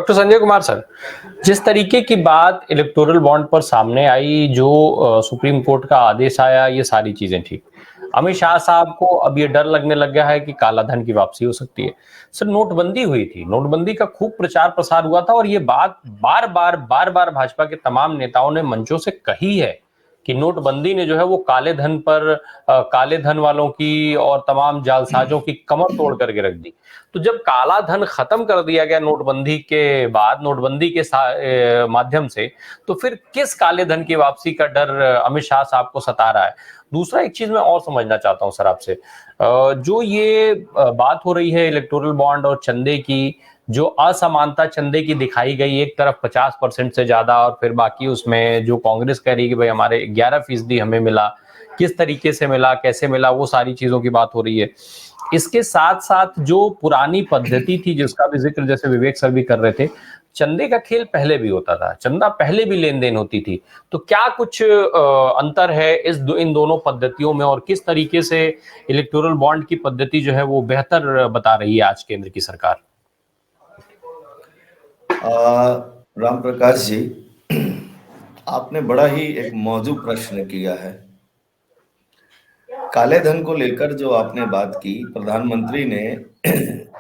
Doctor Sanjay Kumar sir, जिस तरीके की बात इलेक्टोरल बॉन्ड पर सामने आई, जो सुप्रीम कोर्ट का आदेश आया, ये सारी चीजें ठीक। अमित शाह साहब को अब ये डर लगने लग गया है कि काला धन की वापसी हो सकती है। सर, नोटबंदी हुई थी, नोटबंदी का खूब प्रचार प्रसार हुआ था और ये बात बार बार भाजपा के तमाम नेताओं ने मंचों से कही है कि नोटबंदी ने जो है वो काले धन पर काले धन वालों की और तमाम जालसाजों की कमर तोड़ करके रख दी। तो जब काला धन खत्म कर दिया गया नोटबंदी के बाद, नोटबंदी के माध्यम से, तो फिर किस काले धन की वापसी का डर अमित शाह साहब को सता रहा है? दूसरा एक चीज मैं और समझना चाहता हूं सर आपसे, जो ये बात हो रही है इलेक्टोरल बॉन्ड और चंदे की, जो असमानता चंदे की दिखाई गई, एक तरफ 50% से ज्यादा और फिर बाकी उसमें जो कांग्रेस कह रही है कि भाई हमारे 11% हमें मिला, किस तरीके से मिला, कैसे मिला, वो सारी चीजों की बात हो रही है। इसके साथ साथ जो पुरानी पद्धति थी जिसका भी जिक्र जैसे विवेक सर भी कर रहे थे, चंदे का खेल पहले भी होता था, चंदा पहले भी लेन देन होती थी। तो क्या कुछ अंतर है इन दोनों पद्धतियों में और किस तरीके से इलेक्टोरल बॉन्ड की पद्धति जो है वो बेहतर बता रही है आज केंद्र की सरकार? राम प्रकाश जी, आपने बड़ा ही एक मौजूद प्रश्न किया है। काले धन को लेकर जो आपने बात की, प्रधानमंत्री ने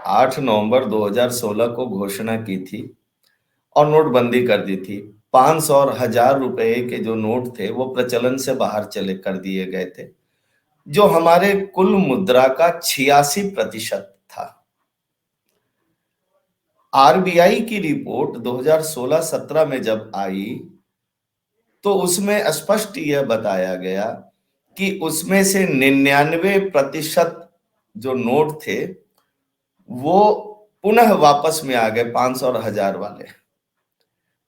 8 नवंबर 2016 को घोषणा की थी और नोटबंदी कर दी थी। 500 और 1000 रुपए के जो नोट थे वो प्रचलन से बाहर चले कर दिए गए थे, जो हमारे कुल मुद्रा का 86% था। आरबीआई की रिपोर्ट 2016-17 में जब आई तो उसमें स्पष्ट यह बताया गया कि उसमें से 99% जो नोट थे वो पुनः वापस में आ गए, 500 और 1000 वाले।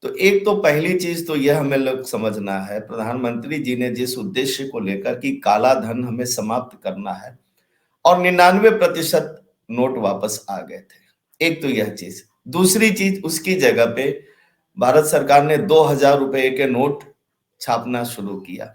तो एक तो पहली चीज तो यह हमें लोग समझना है, प्रधानमंत्री जी ने जिस उद्देश्य को लेकर कि काला धन हमें समाप्त करना है और 99% नोट वापस आ गए थे, एक तो यह चीज। दूसरी चीज, उसकी जगह पे भारत सरकार ने 2000 रुपए के नोट छापना शुरू किया।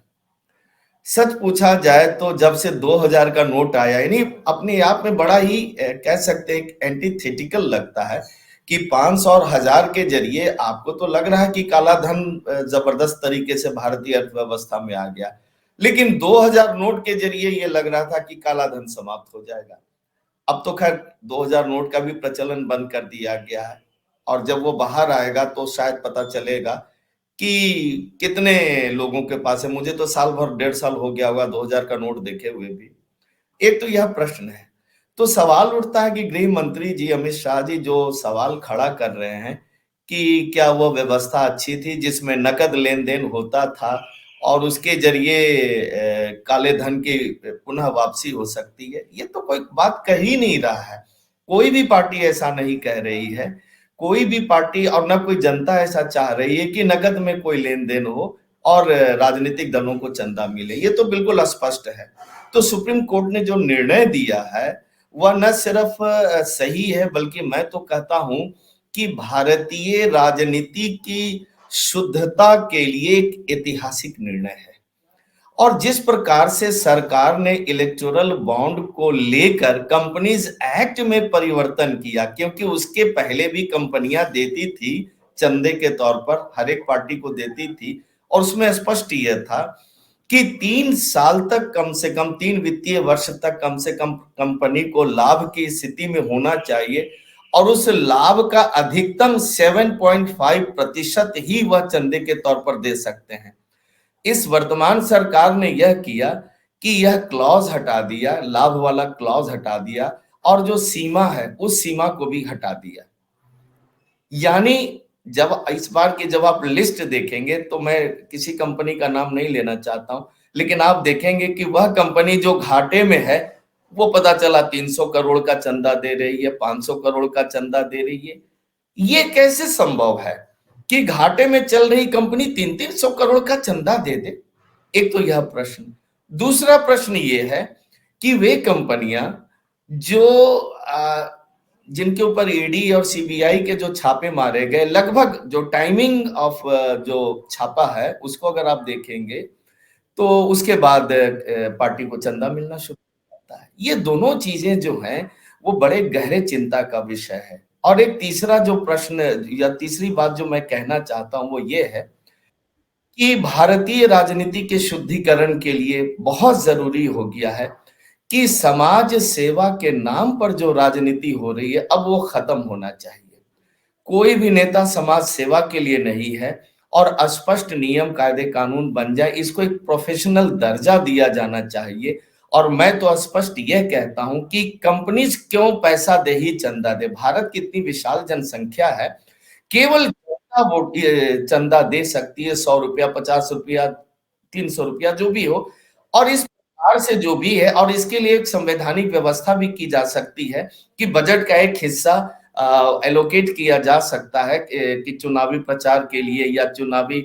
सच पूछा जाए तो जब से 2000 का नोट आया, यानी अपने आप में बड़ा ही कह सकते हैं एंटीथेटिकल लगता है कि 500 और 1000 के जरिए आपको तो लग रहा है कि काला धन जबरदस्त तरीके से भारतीय अर्थव्यवस्था में आ गया, लेकिन 2000 नोट के जरिए ये लग रहा था कि काला धन समाप्त हो जाएगा। अब तो खैर 2000 नोट का भी प्रचलन बंद कर दिया गया है और जब वो बाहर आएगा तो शायद पता चलेगा कि कितने लोगों के पास है। मुझे तो साल भर 1.5 साल हो गया होगा 2000 का नोट देखे हुए भी। एक तो यह प्रश्न है। तो सवाल उठता है कि गृह मंत्री जी अमित शाह जी जो सवाल खड़ा कर रहे हैं कि क्या वो व्यवस्था अच्छी थी जिसमें नकद लेन देन होता था और उसके जरिए काले धन की पुनः वापसी हो सकती है, ये तो कोई बात कह ही नहीं रहा है। कोई भी पार्टी ऐसा नहीं कह रही है, कोई भी पार्टी और न कोई जनता ऐसा चाह रही है कि नकद में कोई लेन देन हो और राजनीतिक दलों को चंदा मिले, ये तो बिल्कुल स्पष्ट है। तो सुप्रीम कोर्ट ने जो निर्णय दिया है वह न सिर्फ सही है, बल्कि मैं तो कहता हूं कि भारतीय राजनीति की शुद्धता के लिए एक ऐतिहासिक निर्णय है। और जिस प्रकार से सरकार ने इलेक्टोरल बॉन्ड को लेकर कंपनीज एक्ट में परिवर्तन किया, क्योंकि उसके पहले भी कंपनियां देती थी चंदे के तौर पर, हर एक पार्टी को देती थी और उसमें स्पष्ट यह था कि 3 साल तक, कम से कम 3 वित्तीय वर्ष तक कम से कम कंपनी को लाभ की स्थिति में होना चाहिए और उस लाभ का अधिकतम 7.5% ही वह चंदे के तौर पर दे सकते हैं। इस वर्तमान सरकार ने यह किया कि यह क्लॉज हटा दिया, लाभ वाला क्लॉज हटा दिया और जो सीमा है उस सीमा को भी हटा दिया। यानी जब इस बार की जब आप लिस्ट देखेंगे, तो मैं किसी कंपनी का नाम नहीं लेना चाहता हूं, लेकिन आप देखेंगे कि वह कंपनी जो घाटे में है वो पता चला 300 करोड़ का चंदा दे रही है, 500 करोड़ का चंदा दे रही है। ये कैसे संभव है कि घाटे में चल रही कंपनी 300 करोड़ का चंदा दे दे? एक तो यह प्रश्न। दूसरा प्रश्न ये है कि वे कंपनियां जो जिनके ऊपर ईडी और सीबीआई के जो छापे मारे गए, लगभग जो टाइमिंग ऑफ जो छापा है उसको अगर आप देखेंगे तो उसके बाद पार्टी को चंदा मिलना शुरू होता है। ये दोनों चीजें जो हैं वो बड़े गहरे चिंता का विषय है। और एक तीसरा जो प्रश्न या तीसरी बात जो मैं कहना चाहता हूं वो ये है कि भारतीय राजनीति के शुद्धिकरण के लिए बहुत जरूरी हो गया है कि समाज सेवा के नाम पर जो राजनीति हो रही है अब वो खत्म होना चाहिए। कोई भी नेता समाज सेवा के लिए नहीं है और स्पष्ट नियम कायदे कानून बन जाए, इसको एक प्रोफेशनल दर्जा दिया जाना चाहिए। और मैं तो स्पष्ट यह कहता हूं कि कंपनीज क्यों पैसा दे ही चंदा दे, भारत की इतनी विशाल जनसंख्या है, केवल जनता वोट चंदा दे सकती है, 100 रुपया, 50 रुपया, 300 रुपया जो भी हो, और इस प्रकार से जो भी है, और इसके लिए एक संवैधानिक व्यवस्था भी की जा सकती है कि बजट का एक हिस्सा एलोकेट किया जा सकता है कि चुनावी प्रचार के लिए या चुनावी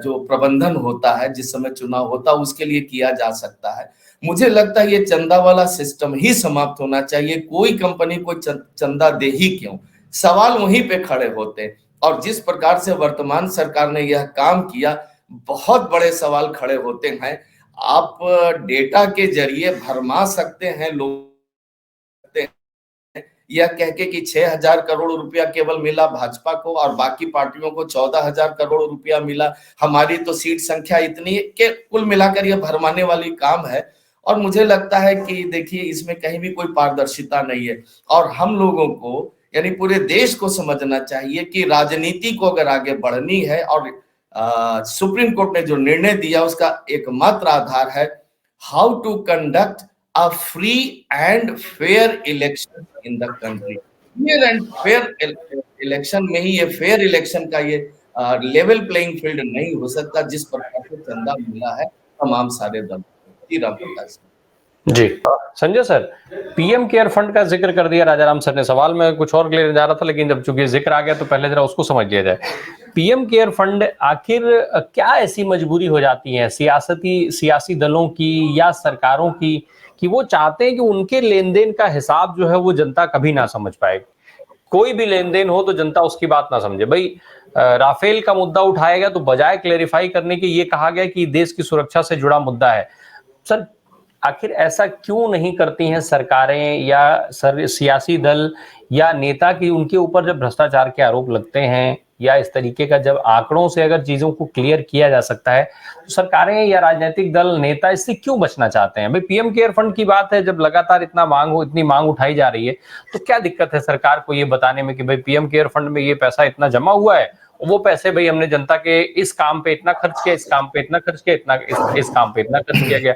जो प्रबंधन होता है जिस समय चुनाव होता है उसके लिए किया जा सकता है। मुझे लगता है ये चंदा वाला सिस्टम ही समाप्त होना चाहिए। कोई कंपनी को चंदा दे ही क्यों, सवाल वहीं पे खड़े होते। और जिस प्रकार से वर्तमान सरकार ने यह काम किया, बहुत बड़े सवाल खड़े होते हैं। आप डेटा के जरिए भरमा सकते हैं लोग, यह कह के कि 6,000 करोड़ रुपया केवल मिला भाजपा को और बाकी पार्टियों को 14,000 करोड़ रुपया मिला, हमारी तो सीट संख्या इतनी है, कि कुल मिलाकर यह भरमाने वाली काम है। और मुझे लगता है कि देखिए इसमें कहीं भी कोई पारदर्शिता नहीं है। और हम लोगों को यानी पूरे देश को समझना चाहिए कि राजनीति को अगर आगे बढ़नी है और सुप्रीम कोर्ट ने जो निर्णय दिया उसका एकमात्र आधार है how to conduct a free and fair election in the country। fair and fair election में ही, ये फेयर इलेक्शन का ये लेवल प्लेइंग फील्ड नहीं हो सकता जिस प्रकार से चंदा मिला है तमाम सारे दल। जी Ram Prakash ji Sanjay sir, PM care fund का जिक्र कर दिया राजाराम सर ने। सवाल में कुछ और लेने जा रहा था लेकिन जब चूंकि जिक्र आ गया तो पहले जरा उसको समझ लिया जाए। पीएम केयर फंड आखिर क्या ऐसी मजबूरी हो जाती है सियासी दलों की या सरकारों की कि वो चाहते हैं कि उनके लेन देन का हिसाब जो है वो जनता कभी ना समझ पाए। कोई भी लेन देन हो तो जनता उसकी बात ना समझे। भाई राफेल का मुद्दा उठाया गया तो बजाय क्लेरिफाई करने के ये कहा गया कि देश की सुरक्षा से जुड़ा मुद्दा है। सर आखिर ऐसा क्यों नहीं करती हैं सरकारें या सियासी दल या नेता की उनके ऊपर जब भ्रष्टाचार के आरोप लगते हैं या इस तरीके का जब आंकड़ों से अगर चीजों को क्लियर किया जा सकता है तो सरकारें या राजनीतिक दल नेता इससे क्यों बचना चाहते हैं? भाई पीएम केयर फंड की बात है, जब लगातार इतनी मांग उठाई जा रही है तो क्या दिक्कत है सरकार को ये बताने में कि भाई पीएम केयर फंड में ये पैसा इतना जमा हुआ है, वो पैसे भाई हमने जनता के इस काम पे इतना खर्च किया, इस काम पे इतना खर्च किया, इस काम पे इतना खर्च किया गया।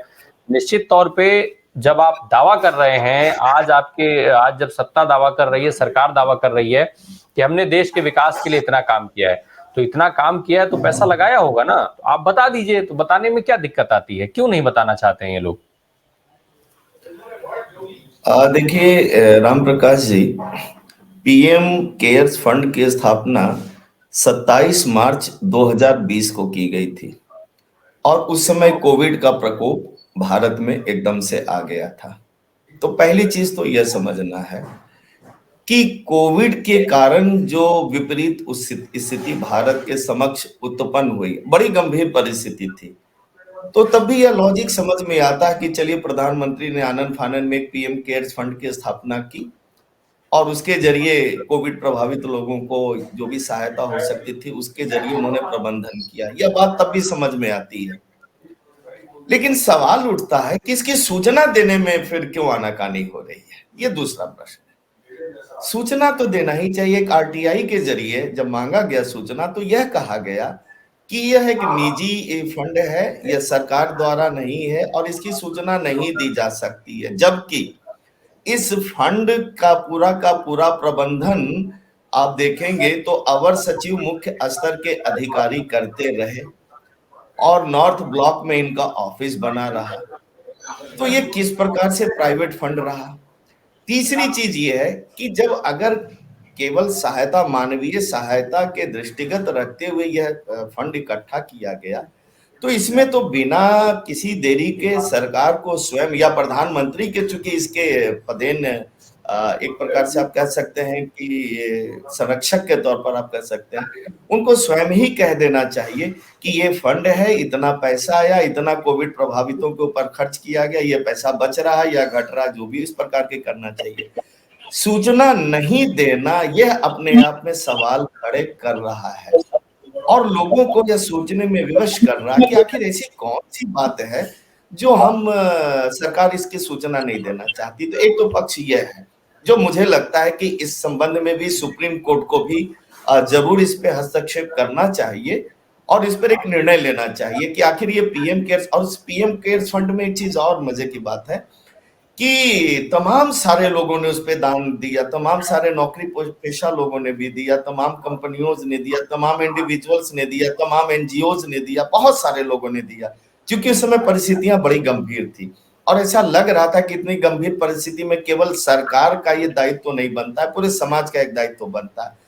निश्चित तौर पे जब आप दावा कर रहे हैं, आज जब सत्ता दावा कर रही है, सरकार दावा कर रही है कि हमने देश के विकास के लिए इतना काम किया है, तो इतना काम किया है तो पैसा लगाया होगा ना, तो आप बता दीजिए। तो बताने में क्या दिक्कत आती है, क्यों नहीं बताना चाहते हैं ये लोग? देखिए राम प्रकाश जी, पीएम केयर्स फंड की स्थापना 27 मार्च 2020 को की गई थी और उस समय कोविड का प्रकोप भारत में एकदम से आ गया था। तो पहली चीज तो यह समझना है कि कोविड के कारण जो विपरीत स्थिति भारत के समक्ष उत्पन्न हुई, बड़ी गंभीर परिस्थिति थी। तो तब भी यह लॉजिक समझ में आता है कि चलिए प्रधानमंत्री ने आनन फानन में पीएम केयर्स फंड की स्थापना की और उसके जरिए कोविड प्रभावित लोगों को जो भी सहायता हो सकती थी उसके जरिए उन्होंने प्रबंधन किया। यह बात तब भी समझ में आती है। लेकिन सवाल उठता है कि इसकी सूचना देने में फिर क्यों आनाकानी हो रही है, ये दूसरा प्रश्न है। सूचना तो देना ही चाहिए। एक आरटीआई के जरिए जब मांगा गया सूचना तो यह कहा गया कि यह एक निजी फंड है, यह सरकार द्वारा नहीं है और इसकी सूचना नहीं दी जा सकती है। जबकि इस फंड का पूरा प्रबंधन आप देखेंगे तो अवर सचिव मुख्य स्तर के अधिकारी करते रहे और नॉर्थ ब्लॉक में इनका ऑफिस बना रहा। तो ये किस प्रकार से प्राइवेट फंड रहा? तीसरी चीज ये है कि जब अगर केवल सहायता, मानवीय सहायता के दृष्टिगत रखते हुए यह फंड इकट्ठा किया गया तो इसमें तो बिना किसी देरी के सरकार को स्वयं या प्रधानमंत्री के, चूंकि इसके पदेन एक प्रकार से आप कह सकते हैं कि संरक्षक के तौर पर आप कह सकते हैं, उनको स्वयं ही कह देना चाहिए कि ये फंड है, इतना पैसा आया, इतना कोविड प्रभावितों के ऊपर खर्च किया गया, ये पैसा बच रहा है या घट रहा, जो भी इस प्रकार के करना चाहिए। सूचना नहीं देना यह अपने आप में सवाल खड़े कर रहा है और लोगों को यह सोचने में विवश कर रहा है कि आखिर ऐसी कौन सी बात है जो हम सरकार इसकी सूचना नहीं देना चाहती। तो एक तो पक्ष यह है जो मुझे लगता है कि इस संबंध में भी सुप्रीम कोर्ट को भी जरूर इस पे हस्तक्षेप करना चाहिए और इस पर एक निर्णय लेना चाहिए कि आखिर ये पीएम केयर्स, और पीएम केयर्स फंड में एक चीज और मजे की बात है कि तमाम सारे लोगों ने उस पे दान दिया, तमाम सारे नौकरी पेशा लोगों ने भी दिया, तमाम कंपनियों ने दिया, तमाम इंडिविजुअल्स ने दिया, तमाम एनजीओज ने दिया, बहुत सारे लोगों ने दिया, क्योंकि उस समय परिस्थितियां बड़ी गंभीर थी और ऐसा लग रहा था कि इतनी गंभीर परिस्थिति में केवल सरकार का ये दायित्व तो नहीं बनता है, पूरे समाज का एक दायित्व बनता है।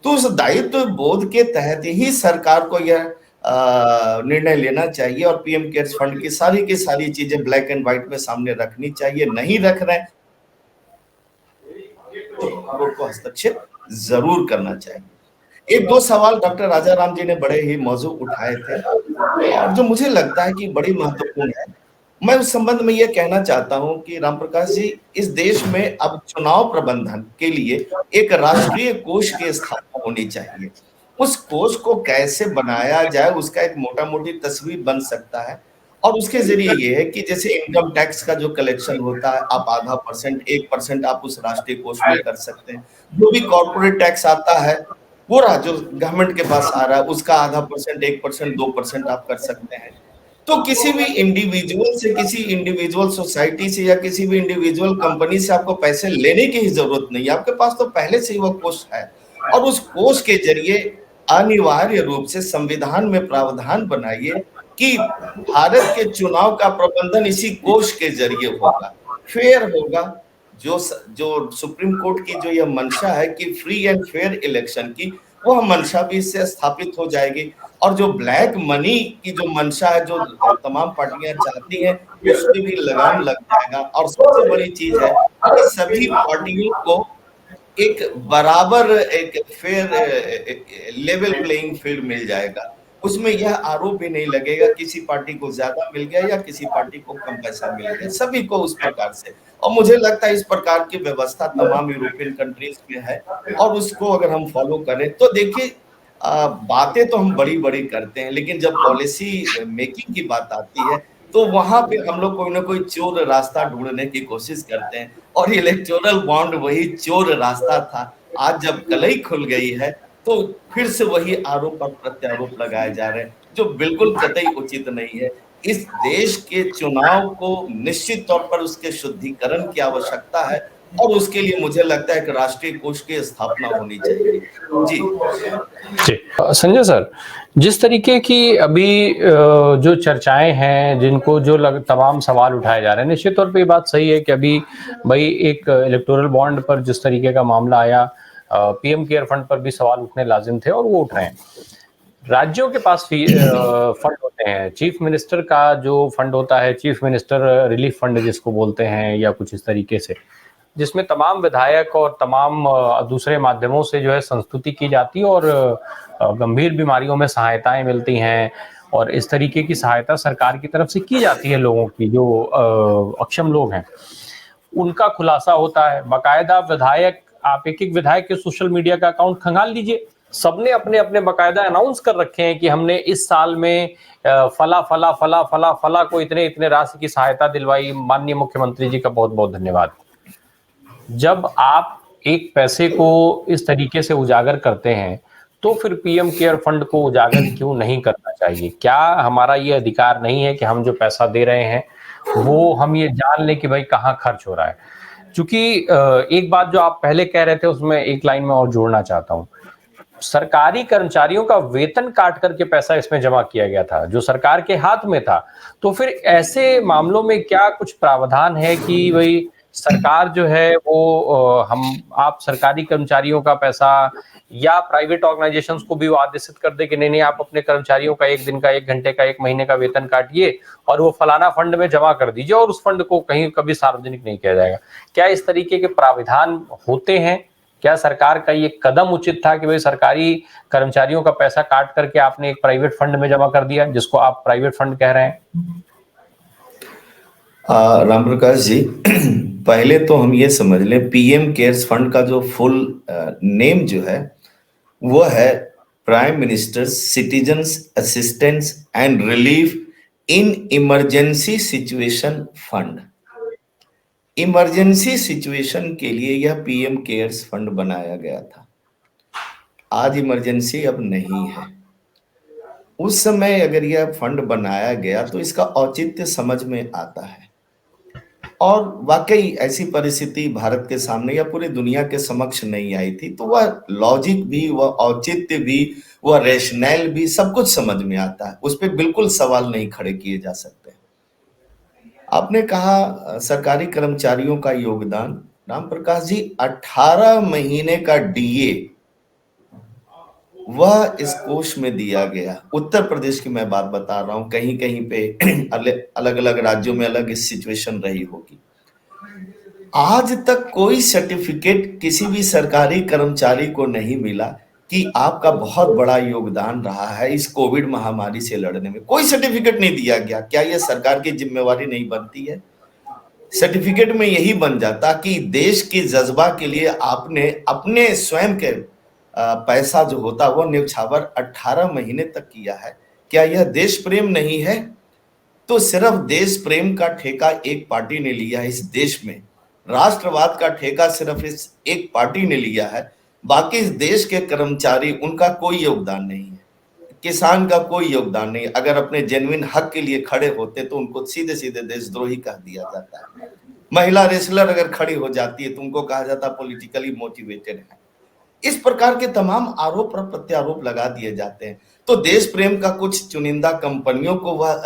तो उस दायित्व बोध के तहत ही सरकार को यह निर्णय लेना चाहिए और पीएम केयर्स फंड की सारी चीजें ब्लैक एंड व्हाइट में सामने रखनी चाहिए। नहीं रख रहे तो कोर्ट को हस्तक्षेप जरूर करना चाहिए। एक दो सवाल डॉक्टर राजा राम जी ने बड़े ही मौजू उठाए थे और जो मुझे लगता है कि बड़ी महत्वपूर्ण है। मैं उस संबंध में यह कहना चाहता हूं कि राम प्रकाश जी, इस देश में अब चुनाव प्रबंधन के लिए एक राष्ट्रीय कोष की स्थापना होनी चाहिए। उस कोष को कैसे बनाया जाए उसका एक मोटा मोटी तस्वीर बन सकता है और उसके जरिए ये है कि जैसे इनकम टैक्स का जो कलेक्शन होता है, आप आधा %, 1% आप उस राष्ट्रीय कोष में कर सकते हैं। जो भी कॉर्पोरेट टैक्स आता है पूरा जो गवर्नमेंट के पास आ रहा है उसका आधा %, 1%, 2% आप कर सकते हैं। तो किसी भी इंडिविजुअल से, किसी इंडिविजुअल सोसाइटी से या किसी भी इंडिविजुअल कंपनी से आपको पैसे लेने की ही जरूरत नहीं है, आपके पास तो पहले से ही वो कोष है और उस कोष के जरिए अनिवार्य रूप से संविधान में प्रावधान बनाइए कि भारत के चुनाव का प्रबंधन इसी कोष के जरिए होगा, फेयर होगा। जो सुप्रीम कोर्ट की जो यह मंशा है कि फ्री एंड फेयर इलेक्शन की, वह मंशा भी इससे स्थापित हो जाएगी और जो ब्लैक मनी की जो मंशा है जो तमाम पार्टियां चाहती हैं उस पर भी लगाम लग जाएगा। और सबसे बड़ी चीज है कि सभी पार्टियों को एक बराबर, एक फेयर लेवल प्लेइंग फील्ड मिल जाएगा। उसमें यह आरोप भी नहीं लगेगा किसी पार्टी को ज्यादा मिल गया या किसी पार्टी को कम पैसा मिल गया, सभी को उस प्रकार से। और मुझे लगता है इस प्रकार की व्यवस्था तमाम यूरोपियन कंट्रीज में है और उसको अगर हम फॉलो करें तो देखिए, बातें तो हम बड़ी बड़ी करते हैं लेकिन जब पॉलिसी मेकिंग की बात आती है तो वहां पे हम लोग कोई ना कोई चोर रास्ता ढूंढने की कोशिश करते हैं और इलेक्टोरल बॉन्ड वही चोर रास्ता था। आज जब कलई खुल गई है तो फिर से वही आरोप और प्रत्यारोप लगाए जा रहे हैं जो बिल्कुल कतई उचित नहीं है। इस देश के चुनाव को निश्चित तौर पर उसके शुद्धिकरण की आवश्यकता है और उसके लिए मुझे लगता है कि राष्ट्रीय कोष की स्थापना होनी चाहिए। जी जी संजय सर, जिस तरीके की अभी जो चर्चाएं हैं, जिनको जो तमाम सवाल उठाए जा रहे हैं, निश्चित तौर पे ये बात सही है कि अभी भाई एक इलेक्टोरल बॉन्ड पर जिस तरीके का मामला आया, पीएम केयर फंड पर भी सवाल उठने लाजिम थे और वो उठ रहे हैं। राज्यों के पास फंड होते हैं, चीफ मिनिस्टर का जो फंड होता है, चीफ मिनिस्टर रिलीफ फंड जिसको बोलते हैं या कुछ इस तरीके से, जिसमें तमाम विधायक और तमाम दूसरे माध्यमों से जो है संस्तुति की जाती है और गंभीर बीमारियों में सहायताएं मिलती हैं और इस तरीके की सहायता सरकार की तरफ से की जाती है लोगों की जो अक्षम लोग हैं, उनका खुलासा होता है बाकायदा। विधायक, आप एक एक विधायक के सोशल मीडिया का अकाउंट खंगाल लीजिए, सबने अपने अपने बाकायदा अनाउंस कर रखे हैं कि हमने इस साल में फला फला फला फला फला को इतने इतने राशि की सहायता दिलवाई, माननीय मुख्यमंत्री जी का बहुत बहुत धन्यवाद। जब आप एक पैसे को इस तरीके से उजागर करते हैं तो फिर पीएम केयर फंड को उजागर क्यों नहीं करना चाहिए? क्या हमारा ये अधिकार नहीं है कि हम जो पैसा दे रहे हैं वो हम ये जान लें कि भाई कहाँ खर्च हो रहा है? क्योंकि एक बात जो आप पहले कह रहे थे उसमें एक लाइन में और जोड़ना चाहता हूँ। सरकारी कर्मचारियों का वेतन काट करके पैसा इसमें जमा किया गया था जो सरकार के हाथ में था, तो फिर ऐसे मामलों में क्या कुछ प्रावधान है कि भाई सरकार जो है वो आप सरकारी कर्मचारियों का पैसा या प्राइवेट ऑर्गेनाइजेशंस को भी वो आदेशित कर दे कि नहीं आप अपने कर्मचारियों का 1 दिन का, 1 घंटे का, 1 महीने का वेतन काटिए और वो फलाना फंड में जमा कर दीजिए और उस फंड को कहीं कभी सार्वजनिक नहीं किया जाएगा। क्या इस तरीके के प्राविधान होते हैं? क्या सरकार का ये कदम उचित था कि भाई सरकारी कर्मचारियों का पैसा काट करके आपने एक प्राइवेट फंड में जमा कर दिया जिसको आप प्राइवेट फंड कह रहे हैं? राम प्रकाश जी, पहले तो हम ये समझ लें, पीएम केयर्स फंड का जो फुल नेम जो है वो है prime minister citizens assistance and relief in emergency situation fund. Emergency situation के लिए यह पीएम केयर्स फंड बनाया गया था। आज इमरजेंसी अब नहीं है। उस समय अगर यह फंड बनाया गया तो इसका औचित्य समझ में आता है, और वाकई ऐसी परिस्थिति भारत के सामने या पूरी दुनिया के समक्ष नहीं आई थी, तो वह लॉजिक भी, वह औचित्य भी, वह रैशनल भी, सब कुछ समझ में आता है। उस पर बिल्कुल सवाल नहीं खड़े किए जा सकते। आपने कहा सरकारी कर्मचारियों का योगदान, राम प्रकाश जी, 18 महीने का डीए वह इस कोष में दिया गया। उत्तर प्रदेश की मैं बात बता रहा हूं, कहीं कहीं पे अलग अलग राज्यों में अलग सिचुएशन रही होगी। आज तक कोई सर्टिफिकेट किसी भी सरकारी कर्मचारी को नहीं मिला कि आपका बहुत बड़ा योगदान रहा है इस कोविड महामारी से लड़ने में। कोई सर्टिफिकेट नहीं दिया गया। क्या यह सरकार की जिम्मेवारी नहीं बनती है? सर्टिफिकेट में यही बन जाता कि देश के जज्बा के लिए आपने अपने स्वयं के पैसा जो होता वो न्यौछावर 18 महीने तक किया है। क्या यह देश प्रेम नहीं है? तो सिर्फ देश प्रेम का ठेका एक पार्टी ने लिया है इस देश में। राष्ट्रवाद का ठेका सिर्फ इस एक पार्टी ने लिया है। बाकी इस देश के कर्मचारी, उनका कोई योगदान नहीं है। किसान का कोई योगदान नहीं। अगर अपने जेन्युइन हक के लिए खड़े होते तो उनको सीधे सीधे देशद्रोही कह दिया जाता है। महिला रेसलर अगर खड़ी हो जाती है तो उनको कहा जाता पॉलिटिकली मोटिवेटेड है। इस प्रकार के तमाम आरोप और प्रत्यारोप लगा दिए जाते हैं। तो देश प्रेम का कुछ चुनिंदा कंपनियों को वह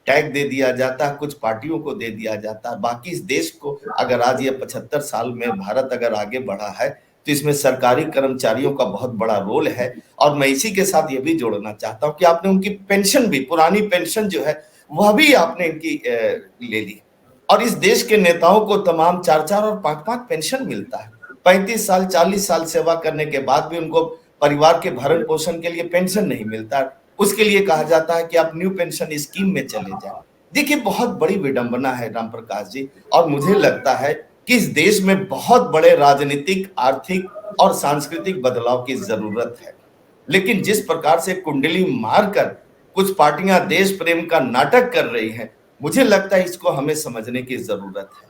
टैग दे दिया जाता है, कुछ पार्टियों को दे दिया जाता है। बाकी इस देश को, अगर आज ये 75 साल में भारत अगर आगे बढ़ा है तो इसमें सरकारी कर्मचारियों का बहुत बड़ा रोल है। और मैं इसी के साथ ये भी जोड़ना चाहता हूं कि आपने उनकी पेंशन भी, पुरानी पेंशन जो है वह भी आपने इनकी ले ली। और इस देश के नेताओं को तमाम 4-4 और 5-5 पेंशन मिलता है। 35 साल 40 साल सेवा करने के बाद भी उनको परिवार के भरण पोषण के लिए पेंशन नहीं मिलता। उसके लिए कहा जाता है कि आप न्यू पेंशन स्कीम में चले जाएं। देखिए, बहुत बड़ी विडंबना है राम प्रकाश जी, और मुझे लगता है कि इस देश में बहुत बड़े राजनीतिक, आर्थिक और सांस्कृतिक बदलाव की जरूरत है। लेकिन जिस प्रकार से कुंडली मारकर कुछ पार्टियां देश प्रेम का नाटक कर रही हैं, मुझे लगता है इसको हमें समझने की जरूरत है।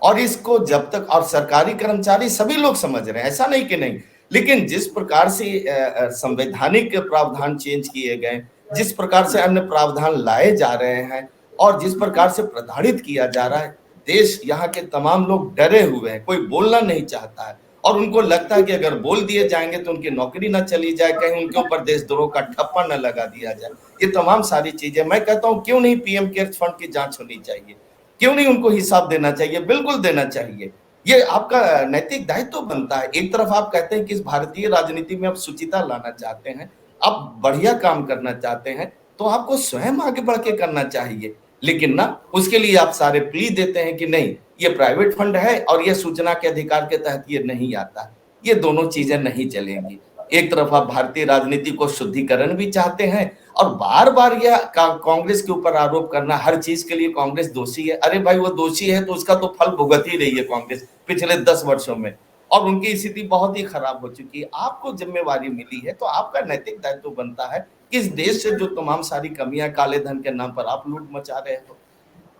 और इसको जब तक, और सरकारी कर्मचारी सभी लोग समझ रहे हैं, ऐसा नहीं कि नहीं, लेकिन जिस प्रकार से संवैधानिक प्रावधान चेंज किए गए, जिस प्रकार से अन्य प्रावधान लाए जा रहे हैं, और जिस प्रकार से प्रताड़ित किया जा रहा है देश, यहाँ के तमाम लोग डरे हुए हैं। कोई बोलना नहीं चाहता है, और उनको लगता है कि अगर बोल दिए जाएंगे तो उनकी नौकरी ना चली जाए, कहीं उनके ऊपर देशद्रोह का ठप्पा न लगा दिया जाए। ये तमाम सारी चीजें, मैं कहता हूँ क्यों नहीं पीएम केयर्स फंड की जांच होनी चाहिए? क्यों नहीं उनको हिसाब देना चाहिए? बिल्कुल देना चाहिए। ये आपका नैतिक दायित्व तो बनता है। एक तरफ आप कहते हैं कि इस भारतीय राजनीति में आप शुचिता लाना चाहते हैं, आप बढ़िया काम करना चाहते हैं, तो आपको स्वयं आगे बढ़ के करना चाहिए। लेकिन ना, उसके लिए आप सारे प्ली देते हैं कि नहीं, ये प्राइवेट फंड है और ये सूचना के अधिकार के तहत ये नहीं आता। ये दोनों चीजें नहीं चलेंगी। एक तरफ आप भारतीय राजनीति को शुद्धिकरण भी चाहते हैं, और बार बार यह कांग्रेस के ऊपर आरोप करना, हर चीज के लिए कांग्रेस दोषी है। अरे भाई, वो दोषी है तो उसका तो फल भुगत ही रही है कांग्रेस पिछले 10 वर्षों में, और उनकी स्थिति बहुत ही खराब हो चुकी है। आपको जिम्मेवारी मिली है तो आपका नैतिक दायित्व बनता है कि इस देश से जो तमाम सारी कमियां, काले धन के नाम पर आप लूट मचा रहे हो,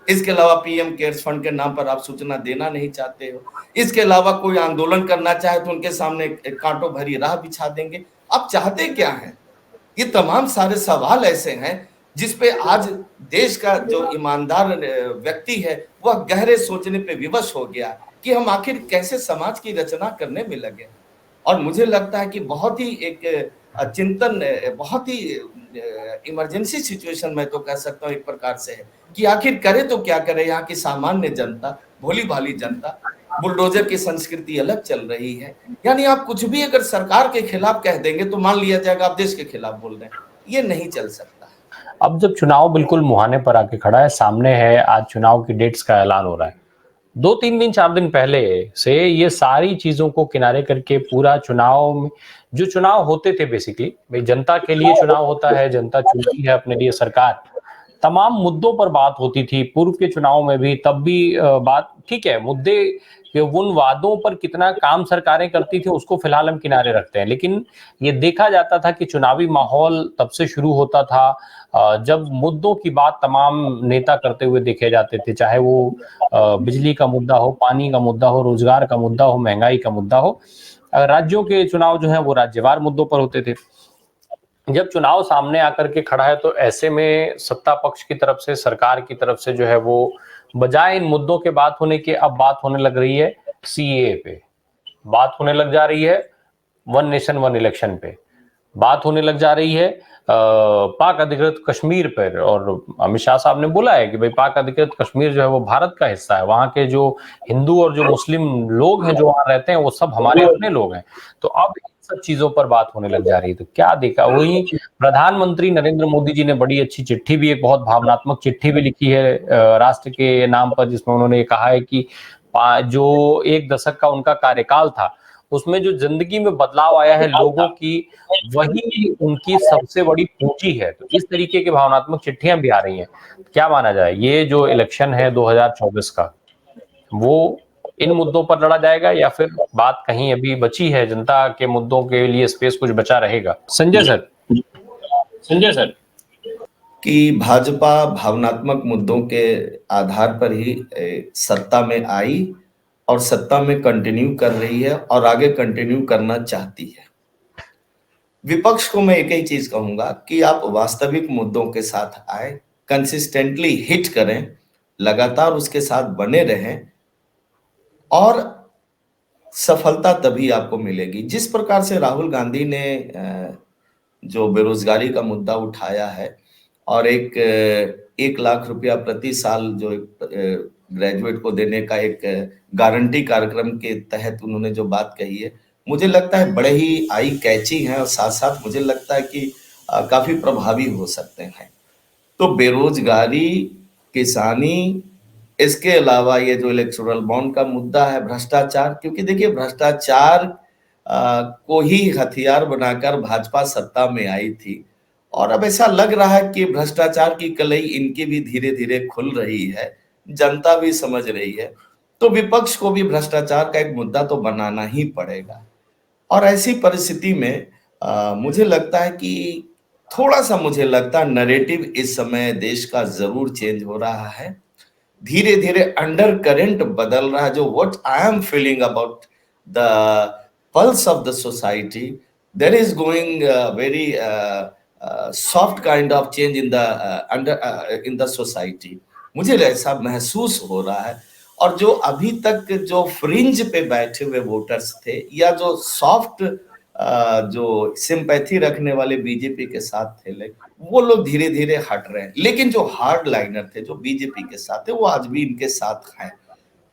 इसके अलावा पीएम केयर्स फंड के नाम पर आप सूचना देना नहीं चाहते हो, इसके अलावा कोई आंदोलन करना चाहे तो उनके सामने कांटों भरी राह बिछा देंगे। आप चाहते क्या हैं? ये तमाम सारे सवाल ऐसे हैं जिसपे आज देश का जो ईमानदार व्यक्ति है वह गहरे सोचने पे विवश हो गया कि हम आखिर कैसे समाज की रचना करने में लगे। और मुझे लगता है कि बहुत ही एक चिंतन, बहुत ही इमरजेंसी सिचुएशन मैं तो कह सकता हूँ एक प्रकार से है कि आखिर करे तो क्या करे। यहाँ की सामान्य जनता, भोली भाली जनता, बुलडोजर की संस्कृति अलग चल रही है। यानी आप कुछ भी अगर सरकार के खिलाफ कह देंगे तो मान लिया जाएगा आप देश के खिलाफ बोल रहे हैं। ये नहीं चल सकता। अब जब चुनाव बिल्कुल मुहाने पर आके खड़ा है, सामने है, आज चुनाव की डेट्स का ऐलान हो रहा है, 2-3 दिन 4 दिन पहले से ये सारी चीजों को किनारे करके पूरा चुनाव में, जो चुनाव होते थे बेसिकली, भाई जनता के लिए चुनाव होता है, जनता चुनती है अपने लिए सरकार, तमाम मुद्दों पर बात होती थी, पूर्व के चुनाव में भी, तब भी बात ठीक है, मुद्दे कि उन वादों पर कितना काम सरकारें करती थी उसको फिलहाल हम किनारे रखते हैं, लेकिन ये देखा जाता था कि चुनावी माहौल तब से शुरू होता था जब मुद्दों की बात तमाम नेता करते हुए देखे जाते थे, चाहे वो बिजली का मुद्दा हो, पानी का मुद्दा हो, रोजगार का मुद्दा हो, महंगाई का मुद्दा हो। राज्यों के चुनाव जो है वो राज्यवार मुद्दों पर होते थे। जब चुनाव सामने आकर के खड़ा है तो ऐसे में सत्ता पक्ष की तरफ से, सरकार की तरफ से जो है वो बजाय इन मुद्दों के बात होने के, अब बात होने लग रही है सीएए पे, बात होने लग जा रही है वन नेशन वन इलेक्शन पे, बात होने लग जा रही है पाक अधिकृत कश्मीर पर। और अमित शाह साहब ने बोला है कि भाई पाक अधिकृत कश्मीर जो है वो भारत का हिस्सा है, वहां के जो हिंदू और जो मुस्लिम लोग हैं जो वहां रहते हैं वो सब हमारे अपने लोग हैं। तो अब इन सब चीजों पर बात होने लग जा रही है। तो क्या देखा, वही प्रधानमंत्री नरेंद्र मोदी जी ने बड़ी अच्छी चिट्ठी भी, एक बहुत भावनात्मक चिट्ठी भी लिखी है राष्ट्र के नाम पर, जिसमें उन्होंने कहा है कि जो 1 दशक का उनका कार्यकाल था उसमें जो जिंदगी में बदलाव आया है लोगों की, वही उनकी सबसे बड़ी पूंजी है। तो इस तरीके की भावनात्मक चिट्ठियां भी आ रही हैं। क्या माना जाए, ये जो इलेक्शन है 2024 का, वो इन मुद्दों पर लड़ा जाएगा या फिर बात कहीं अभी बची है, जनता के मुद्दों के लिए स्पेस कुछ बचा रहेगा? संजय सर कि भाजपा भावनात्मक मुद्दों के आधार पर ही सत्ता में आई और सत्ता में कंटिन्यू कर रही है और आगे कंटिन्यू करना चाहती है। विपक्ष को मैं एक ही चीज कहूंगा कि आप वास्तविक मुद्दों के साथ आए, कंसिस्टेंटली हिट करें, लगातार उसके साथ बने रहें और सफलता तभी आपको मिलेगी। जिस प्रकार से राहुल गांधी ने जो बेरोजगारी का मुद्दा उठाया है और 1 लाख रुपया प्रति साल जो ग्रेजुएट को देने का एक गारंटी कार्यक्रम के तहत उन्होंने जो बात कही है, मुझे लगता है बड़े ही आई कैची हैं और साथ साथ मुझे लगता है कि काफी प्रभावी हो सकते हैं। तो बेरोजगारी, किसानी, इसके अलावा ये जो इलेक्टोरल बॉन्ड का मुद्दा है, भ्रष्टाचार, क्योंकि देखिए भ्रष्टाचार को ही हथियार बनाकर भाजपा सत्ता में आई थी और अब ऐसा लग रहा है कि भ्रष्टाचार की कलई इनकी भी धीरे धीरे खुल रही है, जनता भी समझ रही है। तो विपक्ष को भी भ्रष्टाचार का एक मुद्दा तो बनाना ही पड़ेगा और ऐसी परिस्थिति में मुझे लगता है कि थोड़ा सा मुझे लगता है नैरेटिव इस समय देश का जरूर चेंज हो रहा है। धीरे धीरे अंडर करेंट बदल रहा है। जो what I am feeling about the pulse of the society, there is going very soft kind of change in the society. मुझे ऐसा महसूस हो रहा है। और जो अभी तक जो फ्रिंज पे बैठे हुए वोटर्स थे या जो सॉफ्ट जो सिंपैथी रखने वाले बीजेपी के साथ थे, वो लोग धीरे धीरे हट रहे हैं। लेकिन जो हार्ड लाइनर थे जो बीजेपी के साथ थे वो आज भी इनके साथ हैं।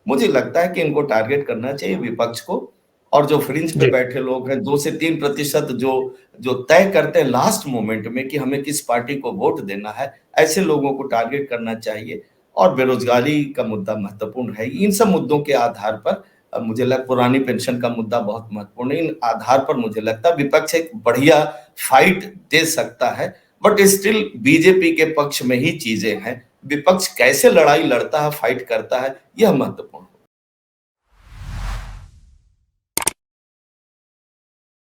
मुझे लगता है कि इनको टारगेट करना चाहिए विपक्ष को। और जो फ्रिंज पे बैठे लोग हैं 2 से 3% जो तय करते हैं लास्ट मोमेंट में कि हमें किस पार्टी को वोट देना है, ऐसे लोगों को टारगेट करना चाहिए। और बेरोजगारी का मुद्दा महत्वपूर्ण है। इन सब मुद्दों के आधार पर मुझे लगता पुरानी पेंशन का मुद्दा बहुत महत्वपूर्ण है। इन आधार पर मुझे लगता है विपक्ष एक बढ़िया फाइट दे सकता है, बट स्टिल बीजेपी के पक्ष में ही चीजें हैं। विपक्ष कैसे लड़ाई लड़ता है, फाइट करता है, यह महत्वपूर्ण है।